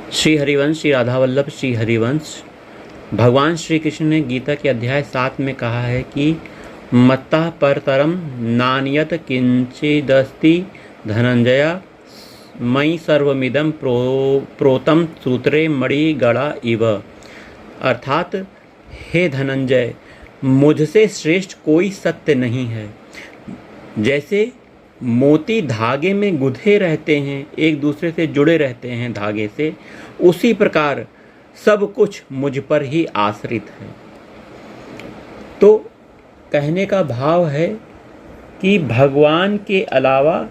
श्री हरिवंश श्री राधा वल्लभ श्री हरिवंश। भगवान श्री कृष्ण ने गीता के अध्याय 7 में कहा है कि मत्तः परतरम नान्यत किंचिदस्ति धनंजय मयि सर्वमिदं प्रोतम सूत्रे मणिगणा इव। अर्थात हे धनंजय, मुझसे श्रेष्ठ कोई सत्य नहीं है। जैसे मोती धागे में गुंथे रहते हैं, एक दूसरे से जुड़े रहते हैं धागे से, उसी प्रकार सब कुछ मुझ पर ही आश्रित है। तो कहने का भाव है कि भगवान के अलावा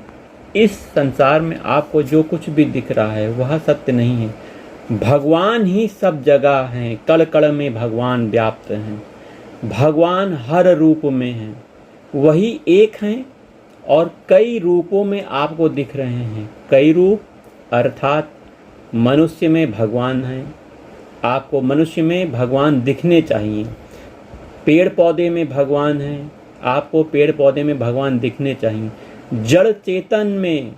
इस संसार में आपको जो कुछ भी दिख रहा है वह सत्य नहीं है। भगवान ही सब जगह हैं, कण कण में भगवान व्याप्त हैं। भगवान हर रूप में हैं, वही एक हैं और कई रूपों में आपको दिख रहे हैं। कई रूप अर्थात मनुष्य में भगवान हैं, आपको मनुष्य में भगवान दिखने चाहिए। पेड़ पौधे में भगवान हैं, आपको पेड़ पौधे में भगवान दिखने चाहिए। जड़ चेतन में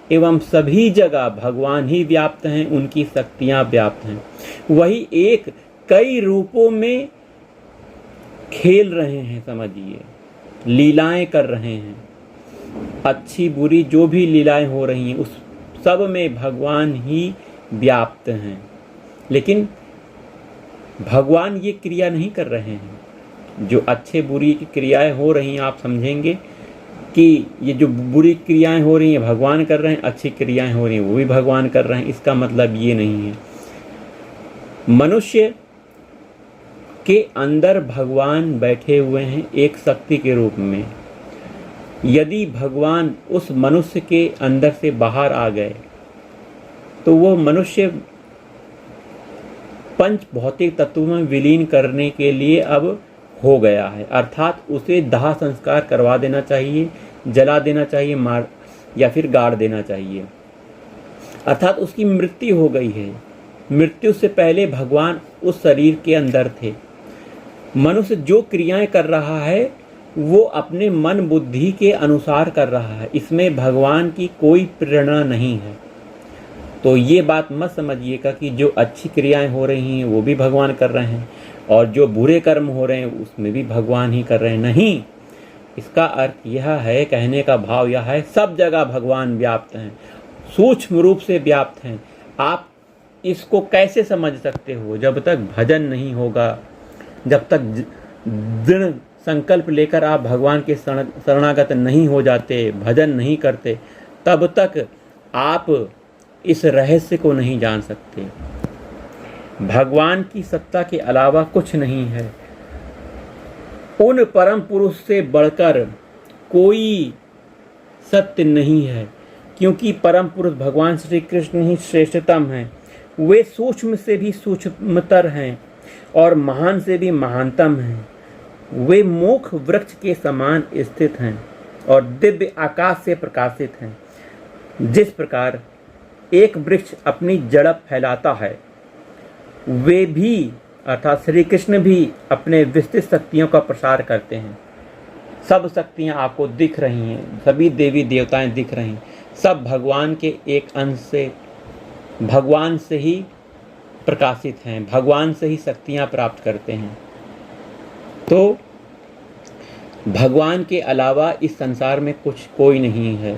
एवं सभी जगह भगवान ही व्याप्त हैं, उनकी शक्तियाँ व्याप्त हैं। वही एक कई रूपों में खेल रहे हैं, समझिए, लीलाएं कर रहे हैं। अच्छी बुरी जो भी लीलाएं हो रही हैं उस सब में भगवान ही व्याप्त हैं, लेकिन भगवान ये क्रिया नहीं कर रहे हैं। जो अच्छे बुरी की क्रियाएं हो रही हैं, आप समझेंगे कि ये जो बुरी क्रियाएं हो रही हैं भगवान कर रहे हैं, अच्छी क्रियाएं हो रही हैं वो भी भगवान कर रहे हैं। इसका मतलब ये नहीं है। मनुष्य के अंदर भगवान बैठे हुए हैं एक शक्ति के रूप में। यदि भगवान उस मनुष्य के अंदर से बाहर आ गए तो वो मनुष्य पंच भौतिक तत्वों में विलीन करने के लिए अब हो गया है। अर्थात उसे दाह संस्कार करवा देना चाहिए, जला देना चाहिए, मार या फिर गाड़ देना चाहिए। अर्थात उसकी मृत्यु हो गई है। मृत्यु से पहले भगवान उस शरीर के अंदर थे। मनुष्य जो क्रियाएं कर रहा है वो अपने मन बुद्धि के अनुसार कर रहा है, इसमें भगवान की कोई प्रेरणा नहीं है। तो ये बात मत समझिएगा कि जो अच्छी क्रियाएं हो रही हैं वो भी भगवान कर रहे हैं और जो बुरे कर्म हो रहे हैं उसमें भी भगवान ही कर रहे हैं। नहीं, इसका अर्थ यह है, कहने का भाव यह है, सब जगह भगवान व्याप्त हैं, सूक्ष्म रूप से व्याप्त हैं। आप इसको कैसे समझ सकते हो? जब तक भजन नहीं होगा, जब तक दृढ़ संकल्प लेकर आप भगवान के शरणागत नहीं हो जाते, भजन नहीं करते, तब तक आप इस रहस्य को नहीं जान सकते। भगवान की सत्ता के अलावा कुछ नहीं है। उन परम पुरुष से बढ़कर कोई सत्य नहीं है, क्योंकि परम पुरुष भगवान श्री कृष्ण ही श्रेष्ठतम हैं। वे सूक्ष्म से भी सूक्ष्मतर हैं और महान से भी महानतम हैं। वे मोक्ष वृक्ष के समान स्थित हैं और दिव्य आकाश से प्रकाशित हैं। जिस प्रकार एक वृक्ष अपनी जड़ फैलाता है, वे भी अर्थात श्री कृष्ण भी अपने विस्तृत शक्तियों का प्रसार करते हैं। सब शक्तियां आपको दिख रही हैं, सभी देवी देवताएं दिख रही हैं, सब भगवान के एक अंश से, भगवान से ही प्रकाशित हैं, भगवान से ही शक्तियां प्राप्त करते हैं। तो भगवान के अलावा इस संसार में कुछ कोई नहीं है।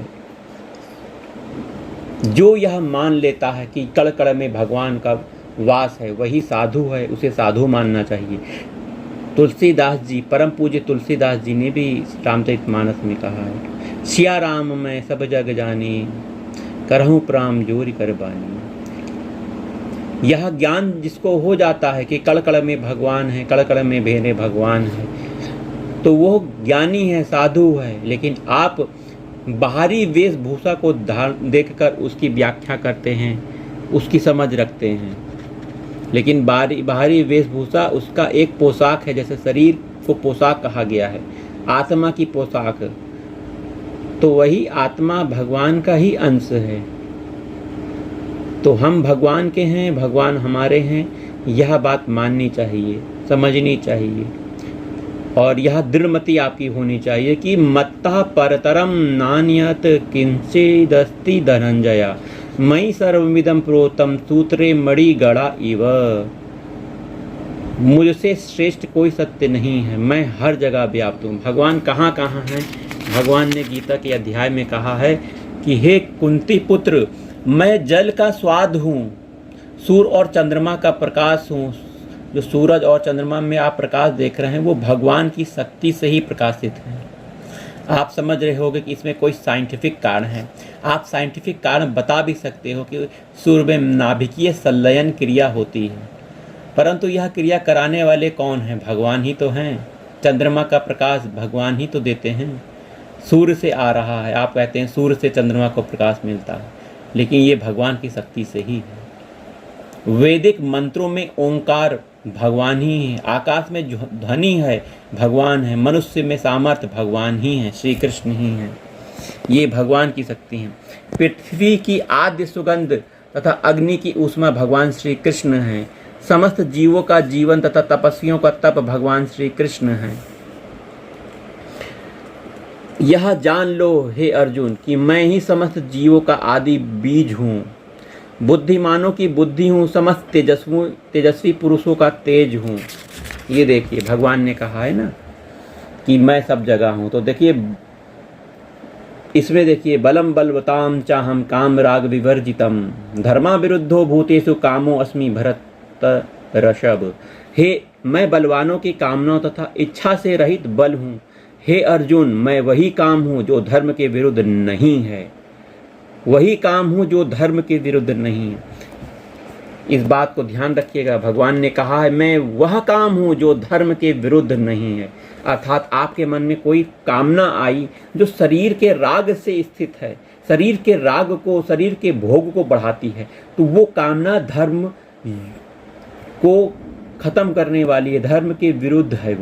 जो यह मान लेता है कि कण कण में भगवान का वास है वही साधु है, उसे साधु मानना चाहिए। तुलसीदास जी, परम पूज्य तुलसीदास जी ने भी रामचरितमानस में कहा है, सिया राम मैं सब जग जानी, करहूँ प्राम जोरी कर बानी। यह ज्ञान जिसको हो जाता है कि कण कण में भगवान है, कण कण में मेरे भगवान है, तो वो ज्ञानी है, साधु है। लेकिन आप बाहरी वेशभूषा को देखकर उसकी व्याख्या करते हैं, उसकी समझ रखते हैं, लेकिन बाहरी वेशभूषा उसका एक पोशाक है। जैसे शरीर को पोशाक कहा गया है, आत्मा की पोशाक, तो वही आत्मा भगवान का ही अंश है। तो हम भगवान के हैं, भगवान हमारे हैं, यह बात माननी चाहिए, समझनी चाहिए। और यह दृढ़मति आपकी होनी चाहिए कि मत्तः परतरम नान्यत किंचिदस्ति धनंजय। मयि सर्वमिदं प्रोतम सूत्रे मणि गड़ा इव। मुझसे श्रेष्ठ कोई सत्य नहीं है, मैं हर जगह व्याप्त हूँ। भगवान कहाँ कहाँ हैं? भगवान ने गीता के अध्याय में कहा है कि हे कुंती पुत्र, मैं जल का स्वाद हूँ, सूर्य और चंद्रमा का प्रकाश हूँ। जो सूरज और चंद्रमा में आप प्रकाश देख रहे हैं वो भगवान की शक्ति से ही प्रकाशित है। आप समझ रहे होंगे कि इसमें कोई साइंटिफिक कारण है। आप साइंटिफिक कारण बता भी सकते हो कि सूर्य में नाभिकीय संलयन क्रिया होती है, परंतु यह क्रिया कराने वाले कौन हैं? भगवान ही तो हैं। चंद्रमा का प्रकाश भगवान ही तो देते हैं। सूर्य से आ रहा है, आप कहते हैं सूर्य से चंद्रमा को प्रकाश मिलता है, लेकिन ये भगवान की शक्ति से ही है। वैदिक मंत्रों में ओंकार भगवान ही है, आकाश में ध्वनि है भगवान है, मनुष्य में सामर्थ्य भगवान ही है, श्री कृष्ण ही है। ये भगवान की शक्ति है। पृथ्वी की आद्य सुगंध तथा अग्नि की ऊष्मा भगवान श्री कृष्ण है। समस्त जीवों का जीवन तथा तपस्वियों का तप भगवान श्री कृष्ण है। यह जान लो हे अर्जुन कि मैं ही समस्त जीवों का आदि बीज हूँ, बुद्धिमानों की बुद्धि हूँ, समस्त तेजस्वी पुरुषों का तेज हूँ। ये देखिए भगवान ने कहा है ना कि मैं सब जगह हूँ। तो देखिए इसमें देखिए बलम बलवताम चाहम काम राग विवर्जितम धर्मा विरुद्धो भूतेषु कामो अस्मि भरत ऋषभ। हे मैं बलवानों की कामनाओं तथा इच्छा से रहित बल हूँ। हे अर्जुन, मैं वही काम हूँ जो धर्म के विरुद्ध नहीं है, वही काम हूँ जो धर्म के विरुद्ध नहीं है। इस बात को ध्यान रखिएगा। भगवान ने कहा है मैं वह काम हूँ जो धर्म के विरुद्ध नहीं है। अर्थात आपके मन में कोई कामना आई जो शरीर के राग से स्थित है, शरीर के राग को, शरीर के भोग को बढ़ाती है, तो वो कामना धर्म को खत्म करने वाली है, धर्म के विरुद्ध है।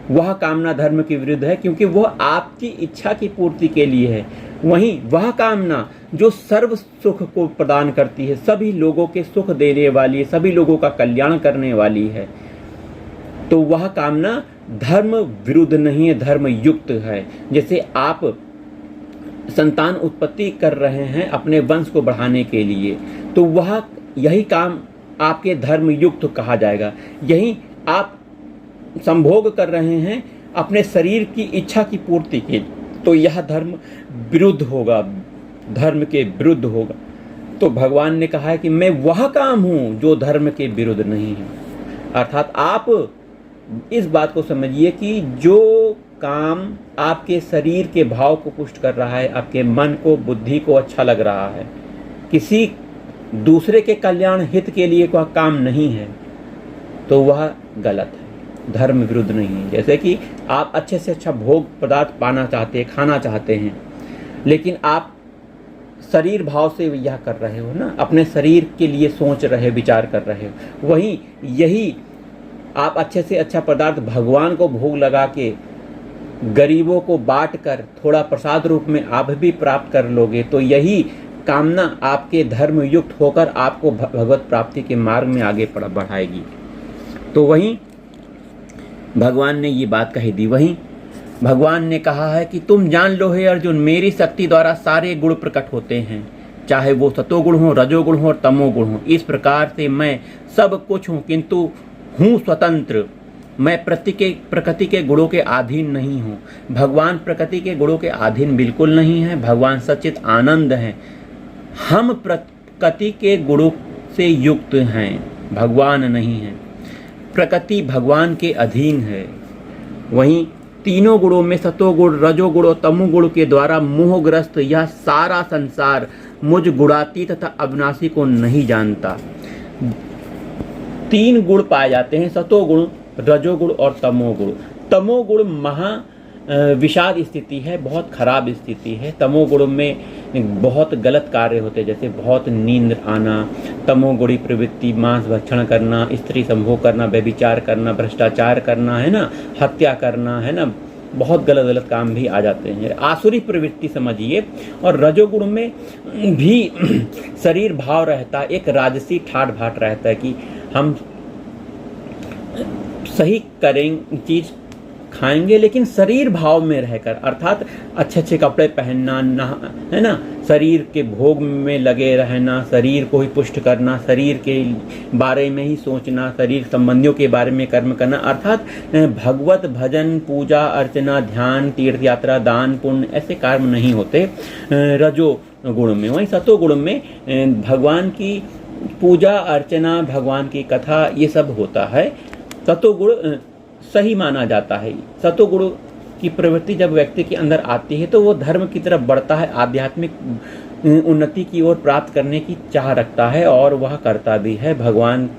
वह कामना धर्म के विरुद्ध है, क्योंकि वह आपकी इच्छा की पूर्ति के लिए है। वहीं वह कामना जो सर्व सुख को प्रदान करती है, सभी लोगों के सुख देने वाली है, सभी लोगों का कल्याण करने वाली है, तो वह कामना धर्म विरुद्ध नहीं है, धर्म युक्त है। जैसे आप संतान उत्पत्ति कर रहे हैं अपने वंश को बढ़ाने के लिए, तो वह यही काम आपके धर्म युक्त कहा जाएगा। यही आप संभोग कर रहे हैं अपने शरीर की इच्छा की पूर्ति के, तो यह धर्म विरुद्ध होगा, धर्म के विरुद्ध होगा। तो भगवान ने कहा है कि मैं वह काम हूं जो धर्म के विरुद्ध नहीं है। अर्थात आप इस बात को समझिए कि जो काम आपके शरीर के भाव को पुष्ट कर रहा है, आपके मन को, बुद्धि को अच्छा लग रहा है, किसी दूसरे के कल्याण हित के लिए कोई काम नहीं है, तो वह गलत है, धर्म विरुद्ध नहीं है। जैसे कि आप अच्छे से अच्छा भोग पदार्थ पाना चाहते हैं, खाना चाहते हैं, लेकिन आप शरीर भाव से यह कर रहे हो ना, अपने शरीर के लिए सोच रहे, विचार कर रहे हो। वहीं यही आप अच्छे से अच्छा पदार्थ भगवान को भोग लगा के गरीबों को बांट कर थोड़ा प्रसाद रूप में आप भी प्राप्त कर लोगे, तो यही कामना आपके धर्म युक्त होकर आपको भगवत प्राप्ति के मार्ग में आगे बढ़ाएगी। तो वहीं भगवान ने ये बात कही दी। वहीं भगवान ने कहा है कि तुम जान लो हे अर्जुन, मेरी शक्ति द्वारा सारे गुण प्रकट होते हैं, चाहे वो सतोगुण हो, रजोगुण हो और तमोगुण हो। इस प्रकार से मैं सब कुछ हूँ, किंतु हूँ स्वतंत्र। मैं प्रकृति के गुणों के अधीन नहीं हूँ। भगवान प्रकृति के गुणों के अधीन बिल्कुल नहीं है। भगवान सच्चित आनंद हैं। हम प्रकृति के गुणों से युक्त हैं, भगवान नहीं है। प्रकृति भगवान के अधीन है। वहीं तीनों गुणों में सतोगुण, रजोगुण और तमोगुण के द्वारा मोहग्रस्त यह सारा संसार मुझ गुणातीत तथा अविनाशी को नहीं जानता। तीन गुण पाए जाते हैं, सतोगुण, रजोगुण और तमोगुण। तमोगुण महा विषाद स्थिति है, बहुत खराब स्थिति है। तमोगुण में बहुत गलत कार्य होते हैं, जैसे बहुत नींद आना, तमोगुणी प्रवृत्ति, मांस भक्षण करना, स्त्री संभोग करना, व्यभिचार करना, भ्रष्टाचार करना, है ना, हत्या करना, है ना, बहुत गलत गलत काम भी आ जाते हैं। आसुरी प्रवृत्ति समझिए। और रजोगुण में भी शरीर भाव रहता है, एक राजसी ठाट भाट रहता है कि हम सही करें, चीज खाएंगे लेकिन शरीर भाव में रहकर, अर्थात अच्छे अच्छे कपड़े पहनना, है ना, शरीर के भोग में लगे रहना, शरीर को ही पुष्ट करना, शरीर के बारे में ही सोचना, शरीर संबंधियों के बारे में कर्म करना, अर्थात भगवत भजन, पूजा अर्चना, ध्यान, तीर्थ यात्रा, दान पुण्य ऐसे कर्म नहीं होते रजो गुण में। वहीं सतो गुण में भगवान की पूजा अर्चना, भगवान की कथा, ये सब होता है। सतो गुण सही माना जाता है। सतो गुण की प्रवृत्ति जब व्यक्ति के अंदर आती है तो वो धर्म की तरफ बढ़ता है, आध्यात्मिक उन्नति की ओर प्राप्त करने की चाह रखता है और वह करता भी है। भगवान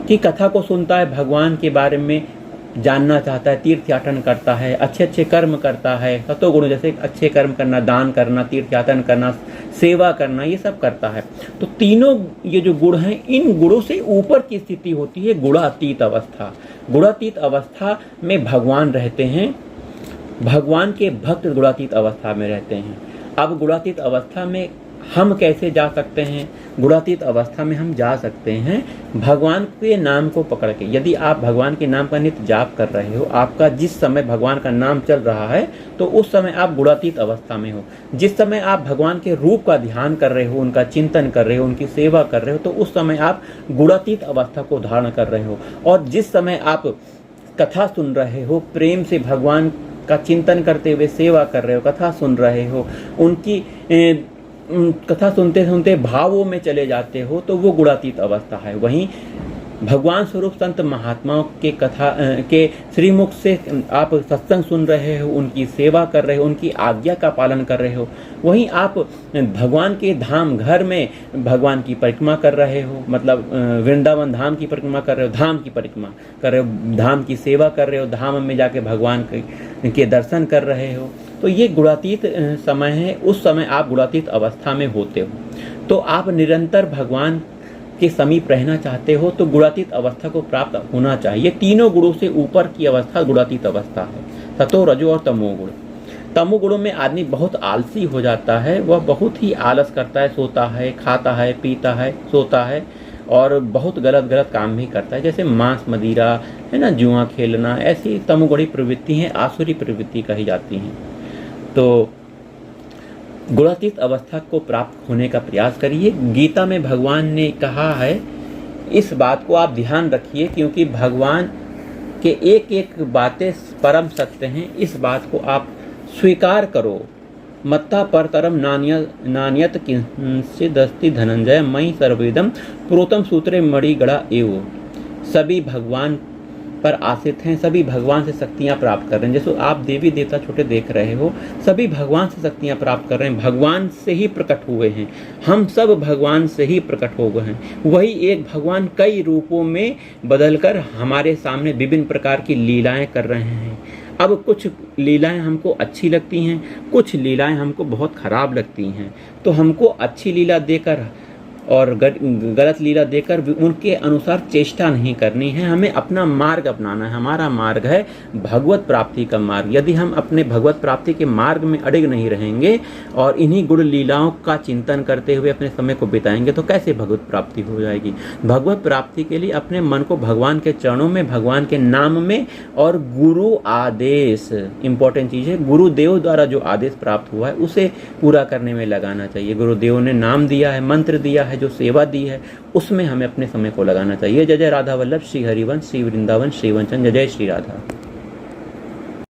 की कथा को सुनता है, भगवान के बारे में जानना चाहता है, तीर्थ याटन करता है, अच्छे अच्छे कर्म करता है। सतोगुण जैसे अच्छे कर्म करना, दान करना, तीर्थ याटन करना, सेवा करना, ये सब करता है। तो तीनों ये जो गुण हैं, इन गुणों से ऊपर की स्थिति होती है गुणातीत अवस्था। गुणातीत अवस्था में भगवान रहते हैं, भगवान के भक्त गुणातीत अवस्था में रहते हैं। अब गुणातीत अवस्था में हम कैसे जा सकते हैं? गुणातीत अवस्था में हम जा सकते हैं भगवान के नाम को पकड़ के। यदि आप भगवान के नाम का नित्य जाप कर रहे हो, आपका जिस समय भगवान का नाम चल रहा है, तो उस समय आप गुणातीत अवस्था में हो। जिस समय आप भगवान के रूप का ध्यान कर रहे हो, उनका चिंतन कर रहे हो, उनकी सेवा कर रहे हो, तो उस समय आप गुणातीत अवस्था को धारण कर रहे हो। और जिस समय आप कथा सुन रहे हो, प्रेम से भगवान का चिंतन करते हुए सेवा कर रहे हो, कथा सुन रहे हो, उनकी कथा सुनते सुनते भावों में चले जाते हो, तो वो गुणातीत अवस्था है। वहीं भगवान स्वरूप संत महात्माओं के कथा के श्रीमुख से आप सत्संग सुन रहे हो, उनकी सेवा कर रहे हो, उनकी आज्ञा का पालन कर रहे हो। वहीं आप भगवान के धाम घर में भगवान की परिक्रमा कर रहे हो, मतलब वृंदावन धाम की परिक्रमा कर रहे हो, धाम की परिक्रमा कर रहे हो, धाम की सेवा कर रहे हो, धाम में जाके भगवान के दर्शन कर रहे हो। तो ये गुणातीत समय है, उस समय आप गुणातीत अवस्था में होते हो। तो आप निरंतर भगवान के समीप रहना चाहते हो तो गुणातीत अवस्था को प्राप्त होना चाहिए। तीनों गुणों से ऊपर की अवस्था गुणातीत अवस्था है, सतो रजो और तमोगुण। तमोगुणों में आदमी बहुत आलसी हो जाता है, वह बहुत ही आलस करता है, सोता है, खाता है, पीता है, सोता है और बहुत गलत गलत काम भी करता है, जैसे मांस मदिरा, है ना, जुआ खेलना, ऐसी तमोगुणी प्रवृत्ति हैं, आसुरी प्रवृत्ति कही जाती हैं। तो गुणातीत अवस्था को प्राप्त होने का प्रयास करिए। गीता में भगवान ने कहा है, इस बात को आप ध्यान रखिए, क्योंकि भगवान के एक एक बातें परम सत्य हैं। इस बात को आप स्वीकार करो। मत्ता परतरम नान्यत किंचिदस्ति धनंजय मयि सर्वेदम प्रोतम सूत्रे मणिगणा एव। सभी भगवान पर आश्रित हैं, सभी भगवान से शक्तियां प्राप्त कर रहे हैं। जैसे आप देवी देवता छोटे देख रहे हो, सभी भगवान से शक्तियां प्राप्त कर रहे हैं, भगवान से ही प्रकट हुए हैं। हम सब भगवान से ही प्रकट हो गए हैं। वही एक भगवान कई रूपों में बदलकर हमारे सामने विभिन्न प्रकार की लीलाएं कर रहे हैं। अब कुछ लीलाएं हमको अच्छी लगती हैं, कुछ लीलाएं हमको बहुत खराब लगती हैं। तो हमको अच्छी लीला देकर और गलत लीला देकर उनके अनुसार चेष्टा नहीं करनी है, हमें अपना मार्ग अपनाना है। हमारा मार्ग है भगवत प्राप्ति का मार्ग। यदि हम अपने भगवत प्राप्ति के मार्ग में अड़िग नहीं रहेंगे और इन्हीं गुण लीलाओं का चिंतन करते हुए अपने समय को बिताएंगे, तो कैसे भगवत प्राप्ति हो जाएगी? भगवत प्राप्ति के लिए अपने मन को भगवान के चरणों में, भगवान के नाम में और गुरु आदेश, इंपॉर्टेंट चीज़ है, गुरुदेव द्वारा जो आदेश प्राप्त हुआ है उसे पूरा करने में लगाना चाहिए। गुरुदेव ने नाम दिया है, मंत्र दिया है, जो सेवा दी है, उसमें हमें अपने समय को लगाना चाहिए। जय जय राधा वल्लभ, श्री हरिवंश, श्री वृंदावन, श्री वंचन। जय जय श्री राधा।